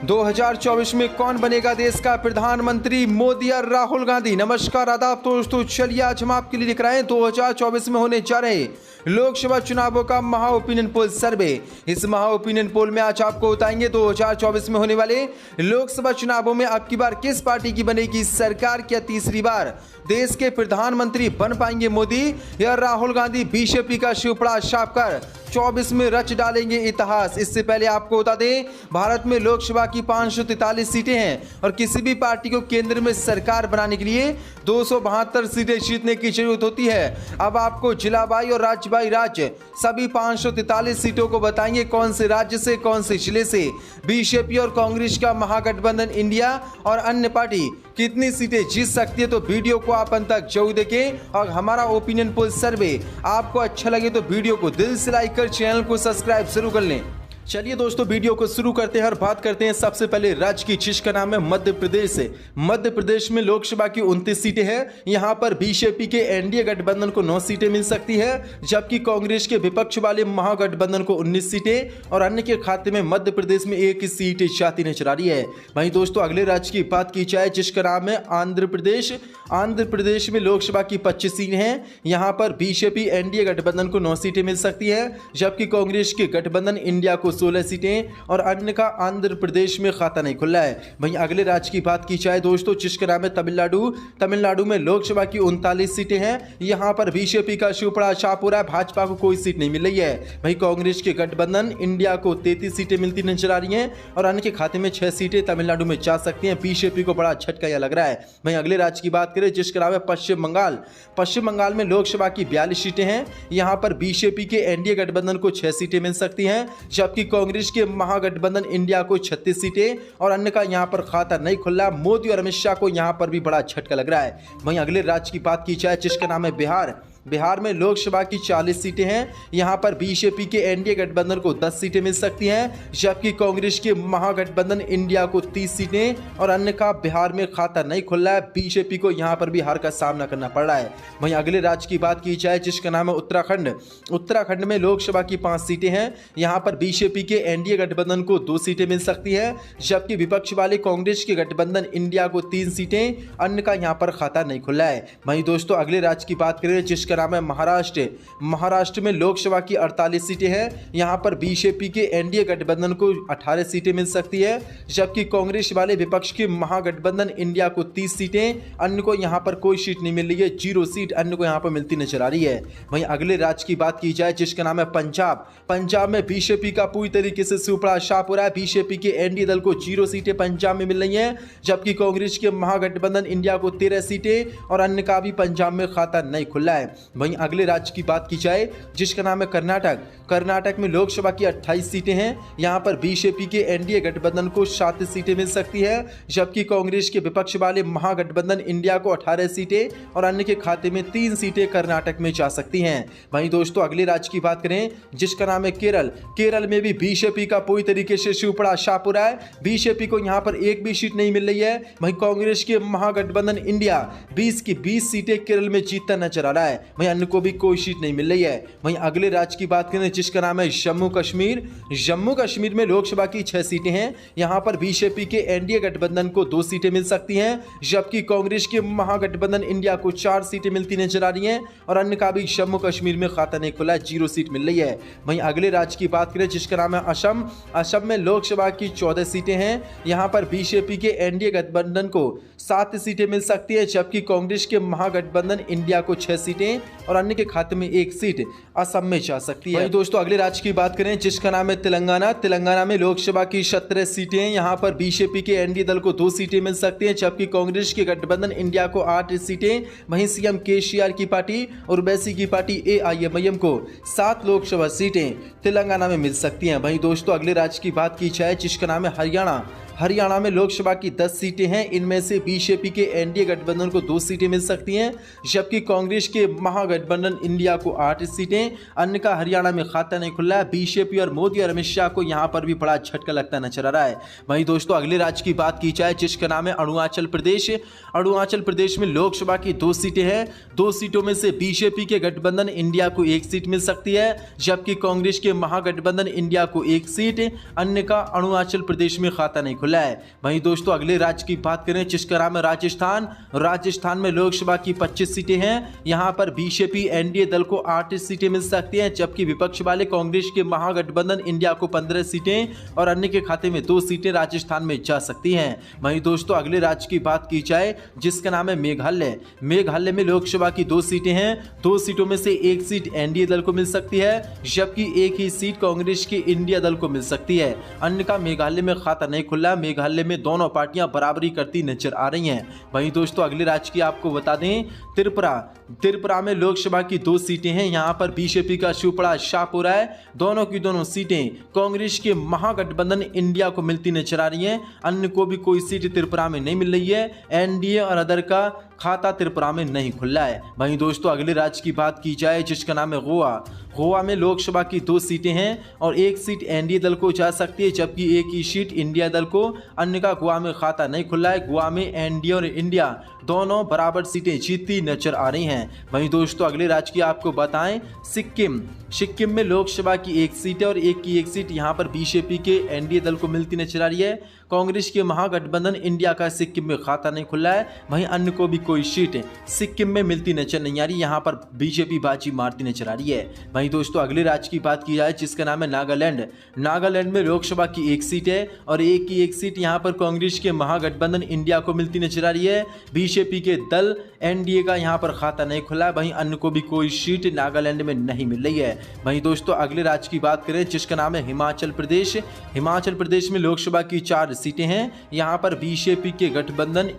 2024 में कौन बनेगा देश का प्रधानमंत्री, मोदी और राहुल गांधी। नमस्कार आदाब दोस्तों, चलिए आज हम आपके लिए दिख रहे हैं 2024 में होने जा रहे लोकसभा चुनावों का महा ओपिनियन पोल सर्वे। इस महा ओपिनियन पोल में आज आपको बताएंगे 2024 में होने वाले लोकसभा चुनावों में अब की बार किस पार्टी की बनेगी सरकार। क्या तीसरी बार देश के प्रधानमंत्री बन पाएंगे मोदी या राहुल गांधी बीजेपी का शिवपड़ा छाप कर 24 में रच डालेंगे इतिहास। इससे पहले आपको बता दें, भारत में लोकसभा की 543 सीटें हैं और किसी भी पार्टी को केंद्र में सरकार बनाने के लिए 272 सीटें जीतने की जरूरत होती है। अब आपको जिला बाई और राज्य बाई राज्य सभी 543 सीटों को बताएंगे कौन से राज्य से कौन से जिले से बीजेपी और कांग्रेस का महागठबंधन इंडिया और अन्य पार्टी कितनी सीटें जीत सकती है। तो वीडियो को आप अंत तक जरूर देखें और हमारा ओपिनियन पोल सर्वे आपको अच्छा लगे तो वीडियो को दिल से लाइक कर चैनल को सब्सक्राइब जरूर कर लें। चलिए दोस्तों वीडियो को शुरू करते हैं और बात करते हैं सबसे पहले राज्य की, जिसका नाम है मध्य प्रदेश। मध्य प्रदेश में लोकसभा की 29 सीटें हैं। यहां पर बीजेपी के एनडीए गठबंधन को 9 सीटें मिल सकती है, जबकि कांग्रेस के विपक्ष वाले महागठबंधन को 19 सीटें और अन्य के खाते में मध्य प्रदेश में 1 सीट जाती नजर आ रही है। वहीं दोस्तों अगले राज्य की बात की जाए, जिसका नाम है आंध्र प्रदेश। आंध्र प्रदेश में लोकसभा की 25 सीटें हैं। यहां पर बीजेपी एनडीए गठबंधन को 9 सीटें मिल सकती है, जबकि कांग्रेस के गठबंधन इंडिया को 16 सीटें और अन्य का आंध्र प्रदेश में खाता नहीं खुला है। वहीं अगले राज्य की बात की जाए दोस्तों, जिसका नाम है तमिलनाडु। तमिलनाडु में लोकसभा की 39 सीटें हैं। यहां पर बीजेपी का शिवपड़ा छाप हो रहा है, भाजपा को कोई सीट नहीं मिल रही है। वहीं कांग्रेस के गठबंधन इंडिया को 33 सीटें मिलती नजर आ रही हैं और अन्य के खाते में 6 सीटें तमिलनाडु में जा सकती हैं। बीजेपी को बड़ा झटका यह लग रहा है। वहीं अगले राज्य की बात करें, जिसका नाम है पश्चिम बंगाल। पश्चिम बंगाल में लोकसभा की 42 सीटें हैं। यहां पर बीजेपी के एनडीए गठबंधन को 6 सीटें मिल सकती हैं, जबकि कांग्रेस के महागठबंधन इंडिया को 36 सीटें और अन्य का यहां पर खाता नहीं खुला। मोदी और अमित शाह को यहां पर भी बड़ा झटका लग रहा है। वहीं अगले राज्य की बात की जाए, जिसका नाम है बिहार। बिहार में लोकसभा की 40 सीटें हैं। यहां पर बीजेपी के एनडीए गठबंधन को 10 सीटें मिल सकती हैं, जबकि कांग्रेस के महागठबंधन इंडिया को 30 सीटें और अन्य का बिहार में खाता नहीं खुला है। बीजेपी को यहां पर भी हार का सामना करना पड़ रहा है। वहीं अगले राज्य की बात की जाए, जिसका नाम है उत्तराखंड। उत्तराखंड में लोकसभा की 5 सीटें हैं। यहां पर बीजेपी के एनडीए गठबंधन को 2 सीटें मिल सकती हैं, जबकि विपक्ष वाले कांग्रेस के गठबंधन इंडिया को 3 सीटें, अन्य का यहां पर खाता नहीं खुला है। वहीं दोस्तों अगले राज्य की बात करें, जिसका नाम है महाराष्ट्र। महाराष्ट्र में लोकसभा की 48 सीटें हैं। यहां पर बीजेपी के एनडीए गठबंधन को 18 सीटें मिल सकती है, जबकि कांग्रेस वाले विपक्ष के महागठबंधन इंडिया को 30 सीटें, अन्य को यहां पर कोई सीट नहीं मिल रही है। 0 सीट अन्य को यहां पर मिलती नजर आ रही है। वहीं अगले राज्य की बात की जाए, जिसका नाम है पंजाब। पंजाब में बीजेपी का पूरी तरीके से शिवपड़ा छाप हो रहा है। बीजेपी के एनडीए दल को 0 सीटें पंजाब में मिल रही हैं, जबकि कांग्रेस के महागठबंधन इंडिया को 13 सीटें और अन्य का भी पंजाब में खाता नहीं खुला है। वहीं अगले राज्य की बात की जाए, जिसका नाम है कर्नाटक। कर्नाटक में लोकसभा की 28 सीटें हैं। यहां पर बीजेपी के एनडीए गठबंधन को 7 सीटें मिल सकती है, जबकि कांग्रेस के विपक्ष वाले महागठबंधन इंडिया को 18 सीटें और अन्य के खाते में 3 सीटें कर्नाटक में जा सकती हैं। वहीं दोस्तों अगले राज्य की बात करें, जिसका नाम है केरल। केरल में भी बीजेपी का पूरी तरीके से शिवपड़ा छाप हो रहा है। बीजेपी को यहां पर एक भी सीट नहीं मिल रही है। वहीं कांग्रेस के महागठबंधन इंडिया 20 की 20 सीटें केरल में जीतता नजर आ रहा है। वहीं अन्य को भी कोई सीट नहीं मिल रही है। वहीं अगले राज्य की बात करें, जिसका नाम है जम्मू कश्मीर। जम्मू कश्मीर में लोकसभा की 6 सीटें हैं। यहां पर बीजेपी के एनडीए गठबंधन को 2 सीटें मिल सकती हैं, जबकि कांग्रेस के महागठबंधन इंडिया को 4 सीटें मिलती नजर आ रही हैं और अन्य का भी जम्मू कश्मीर में खाता नहीं खुला है। 0 सीट मिल रही है। वहीं अगले राज्य की बात करें, जिसका नाम है असम। असम में लोकसभा की 14 सीटें हैं। यहां पर बीजेपी के एनडीए गठबंधन को 7 सीटें मिल सकती है, जबकि कांग्रेस के महागठबंधन इंडिया को 6 सीटें और अन्य के खाते में 1 सीट असम में जा सकती है। वहीं दोस्तों अगले राज्य की बात करें, जिसका नाम है तेलंगाना। तेलंगाना में लोकसभा की 17 सीटें हैं। यहां पर बीजेपी के एनडीए दल को 2 सीटें मिल सकती हैं, जबकि कांग्रेस के गठबंधन इंडिया को 8 सीटें। वहीं सीएम केसीआर की पार्टी और ओवैसी की पार्टी एआईएमआईएम को 7 लोकसभा सीटें तेलंगाना में मिल सकती हैं। वहीं दोस्तों अगले राज्य की बात की जाए, जिसका नाम है हरियाणा। हरियाणा में लोकसभा की 10 सीटें हैं। इनमें से बीजेपी के एनडीए गठबंधन को 2 सीटें मिल सकती हैं, जबकि कांग्रेस के महागठबंधन इंडिया को 8 सीटें, अन्य का हरियाणा में खाता नहीं खुला है। बीजेपी और मोदी और अमित शाह को यहां पर भी बड़ा झटका लगता नजर आ रहा है। वहीं दोस्तों अगले राज्य की बात की जाए, जिसका नाम है अरुणाचल प्रदेश। अरुणाचल प्रदेश में लोकसभा की 2 सीटें हैं। 2 सीटों में से बीजेपी के गठबंधन इंडिया को 1 सीट मिल सकती है, जबकि कांग्रेस के महागठबंधन इंडिया को 1 सीट, अन्य का अरुणाचल प्रदेश में खाता नहीं खुला है। वहीं दोस्तों अगले राज्य की बात करें जिसका नाम है राजस्थान। राजस्थान में लोकसभा की 25 सीटें हैं। यहां पर बीजेपी एनडीए दल को 8 सीटें मिल सकती हैं, जबकि विपक्ष वाले कांग्रेस के महागठबंधन इंडिया को 15 सीटें और अन्य के खाते में 2 सीटें राजस्थान में जा सकती हैं। वहीं दोस्तों अगले राज्य की बात की जाए जिसका नाम है मेघालय। मेघालय में लोकसभा की 2 सीटें हैं। 2 सीटों में से 1 सीट एनडीए दल को मिल सकती है, जबकि 1 ही सीट कांग्रेस के इंडिया दल को मिल सकती है। अन्य का मेघालय में खाता नहीं खुला। मेघालय में दोनों पार्टियां बराबरी करती नजर आ रही हैं। वहीं दोस्तों अगले राज्य की आपको बता दें त्रिपुरा में लोकसभा की 2 सीटें हैं। यहां पर बीजेपी का शिवपड़ा साफ हो रहा है। दोनों की दोनों सीटें कांग्रेस के महागठबंधन इंडिया को मिलती नजर आ रही हैं। अन्य को भी कोई सीट त्रिपुरा में नहीं मिल रही है। एनडीए और अदर का खाता त्रिपुरा में नहीं खुला है। वहीं दोस्तों अगले राज्य की बात की जाए जिसका नाम है गोवा। गोवा में लोकसभा की 2 सीटें हैं और 1 सीट एनडीए दल को जा सकती है, जबकि 1 ही सीट इंडिया दल को। अन्य का गोवा में खाता नहीं खुला है। गोवा में एनडीए और इंडिया दोनों बराबर सीटें जीतती नजर आ रही हैं। वहीं दोस्तों अगले राज्य की आपको बताएं सिक्किम में लोकसभा की 1 सीट है और 1 की 1 सीट यहां पर बीजेपी के एनडीए दल को मिलती नजर आ रही है। कांग्रेस के महागठबंधन इंडिया का सिक्किम में खाता नहीं खुला है। वहीं अन्य को भी कोई सीट सिक्किम में मिलती नजर नहीं आ रही। यहां पर बीजेपी बाजी मारती नजर आ रही है। वहीं दोस्तों अगले राज्य की बात की जाए जिसका नाम है नागालैंड। नागालैंड में लोकसभा की 1 सीट है और 1 की 1 सीट यहां पर कांग्रेस के महागठबंधन इंडिया को मिलती नजर आ रही है। बीजेपी के दल एनडीए का यहां पर खाता नहीं खुला है। वहीं अन्य को भी कोई सीट नागालैंड में नहीं मिल रही है। वहीं दोस्तों अगले राज्य की बात करें जिसका नाम है हिमाचल प्रदेश। हिमाचल प्रदेश में लोकसभा की 4 सीटें हैं। यहां पर बीजेपी के गठबंधन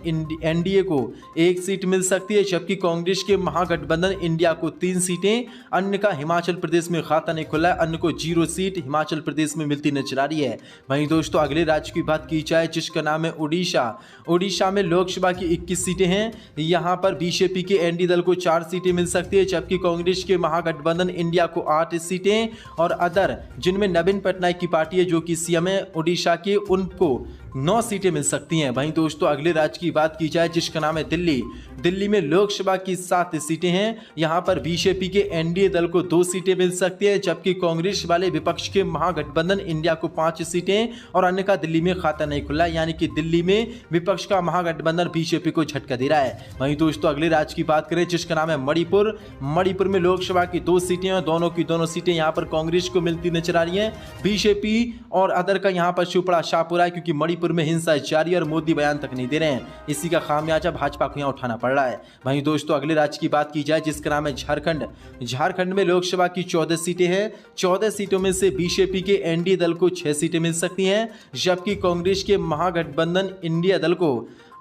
एनडीए को 1 सीट मिल सकती है, जबकि कांग्रेस के महागठबंधन इंडिया को 3 सीटें। अन्य का हिमाचल प्रदेश में खाता नहीं खुला है। अन्य को 0 सीट हिमाचल प्रदेश में मिलती नजर आ रही है। वहीं दोस्तों अगले राज्य की बात की जाए जिसका नाम है उड़ीसा। उड़ीसा में लोकसभा की 21 सीटें हैं। यहां पर बीजेपी के एनडीए दल को 4 सीटें मिल सकती है, जबकि कांग्रेस के महागठबंधन इंडिया को 8 सीटें और अदर जिनमें नवीन पटनायक की पार्टी है जो कि सीएम है उड़ीसा के, उनको 9 सीटें मिल सकती हैं। वहीं दोस्तों अगले राज्य की बात की जाए जिसका नाम है दिल्ली। दिल्ली में लोकसभा की 7 सीटें हैं। यहां पर बीजेपी के एनडीए दल को 2 सीटें मिल सकती हैं, जबकि कांग्रेस वाले विपक्ष के महागठबंधन इंडिया को 5 सीटें और अन्य का दिल्ली में खाता नहीं खुला, यानी कि दिल्ली में विपक्ष का महागठबंधन बीजेपी को झटका दे रहा है। वहीं दोस्तों अगले राज्य की बात करें जिसका नाम है मणिपुर। मणिपुर में लोकसभा की 2 सीटें और दोनों की दोनों सीटें यहां पर कांग्रेस को मिलती नजर आ रही है। बीजेपी और अदर का यहां पर शिवपड़ा साफ हो रहा है, क्योंकि मणिपुर में हिंसा जारी और मोदी बयान तक नहीं दे रहे हैं। इसी का खामियाजा भाजपा को यहां उठाना पड़ रहा है। वहीं दोस्तों अगले राज्य की बात की जाए जिसका नाम है झारखंड। झारखंड में लोकसभा की 14 सीटें हैं। 14 सीटों में से बीजेपी के एनडीए दल को 6 सीटें मिल सकती हैं, जबकि कांग्रेस के महागठबंधन इंडिया दल को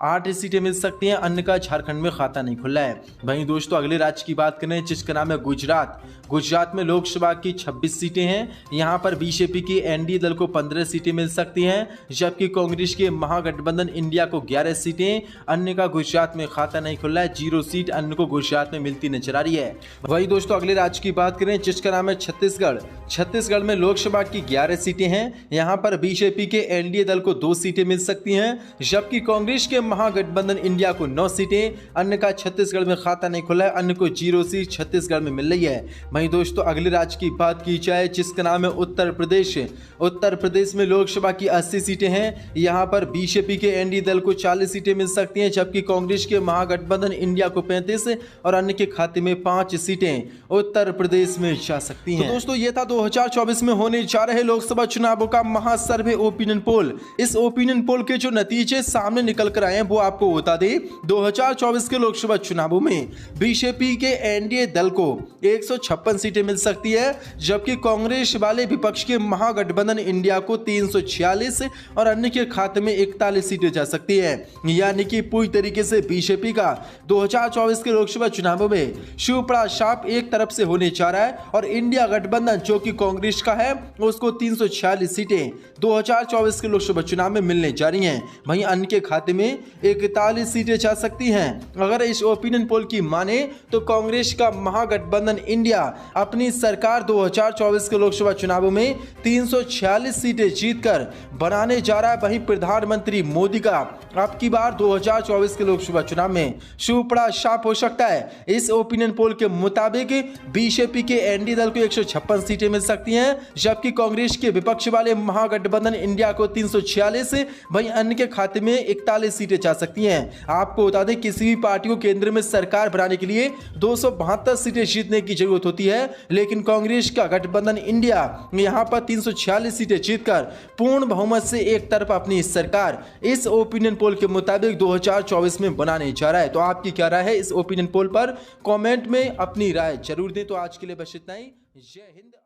8 सीटें मिल सकती हैं। अन्य का झारखंड में खाता नहीं खुला है। वहीं दोस्तों अगले राज्य की बात करें जिसका नाम है गुजरात। गुजरात में लोकसभा की 26 सीटें हैं। यहां पर बीजेपी की एनडीए दल को 15 सीटें मिल सकती हैं, जबकि कांग्रेस के महागठबंधन इंडिया को 11 सीटें। अन्य का गुजरात में खाता नहीं खुला है। 0 सीट अन्य को गुजरात में मिलती नजर आ रही है। वहीं दोस्तों अगले राज्य की बात करें जिसका नाम है छत्तीसगढ़। छत्तीसगढ़ में लोकसभा की 11 सीटें हैं। यहां पर बीजेपी के एनडीए दल को 2 सीटें मिल सकती हैं, जबकि कांग्रेस के महागठबंधन इंडिया को 9 सीटें। अन्य का छत्तीसगढ़ में खाता नहीं खुला है। अन्य को 0 सीट छत्तीसगढ़ में मिल रही है। वहीं दोस्तों अगले राज्य की बात की जाए जिसका नाम है उत्तर प्रदेश। उत्तर प्रदेश में लोकसभा की 80 सीटें हैं। यहां पर बीजेपी के एनडीए दल को 40 सीटें मिल सकती हैं, जबकि कांग्रेस के महागठबंधन इंडिया को 35 और अन्य के खाते में 5 सीटें उत्तर प्रदेश में जा सकती हैं। तो दोस्तों ये था 2024 में होने जा रहे लोकसभा चुनावों का महासर्वे ओपिनियन पोल। इस ओपिनियन पोल के जो नतीजे सामने निकल कर आए हैं वो आपको बता दें। 2024 के लोकसभा चुनावों में बीजेपी के एनडीए दल को 156 सीटें मिल सकती है, जबकि कांग्रेस वाले विपक्ष के महागठबंधन इंडिया को 346 और अन्य के खाते में 41 सीटें जा सकती है। यानी कि पूरी तरीके से बीजेपी का 2024 के लोकसभा चुनावों में शिवपड़ा साफ एक तरफ से होने जा रहा है और इंडिया गठबंधन जो कि कांग्रेस का है उसको 346 सीटें 2024 के लोकसभा चुनाव में मिलने जा रही हैं। वहीं अन्य के खाते में 41 सीटें जा सकती हैं। अगर इस ओपिनियन पोल की माने तो कांग्रेस का महागठबंधन इंडिया अपनी सरकार 2024 के लोकसभा चुनावों में 346 सीटें जीतकर बनाने जा रहा है। वहीं प्रधानमंत्री मोदी का अब की बार 2024 के लोकसभा चुनाव में सुपड़ा साफ हो सकता है। इस ओपिनियन पोल के मुताबिक बीजेपी के एनडीए दल को 156 सीटें मिल सकती हैं, जबकि कांग्रेस के विपक्ष वाले महागठबंधन इंडिया को 346, वहीं अन्य के खाते में 41 सीटें जा सकती हैं। आपको बता दें किसी भी पार्टी को केंद्र में सरकार बनाने के लिए 272 सीटें जीतने की जरूरत होती है, लेकिन कांग्रेस का गठबंधन इंडिया यहां पर 346 सीटें जीतकर पूर्ण बहुमत से एक तरफ अपनी सरकार इस ओपिनियन पोल के मुताबिक 2024 में बनाने जा रहा है। तो आपकी क्या राय है इस ओपिनियन पोल पर? कमेंट में अपनी राय जरूर दें। तो आज के लिए बस इतना ही। जय हिंद।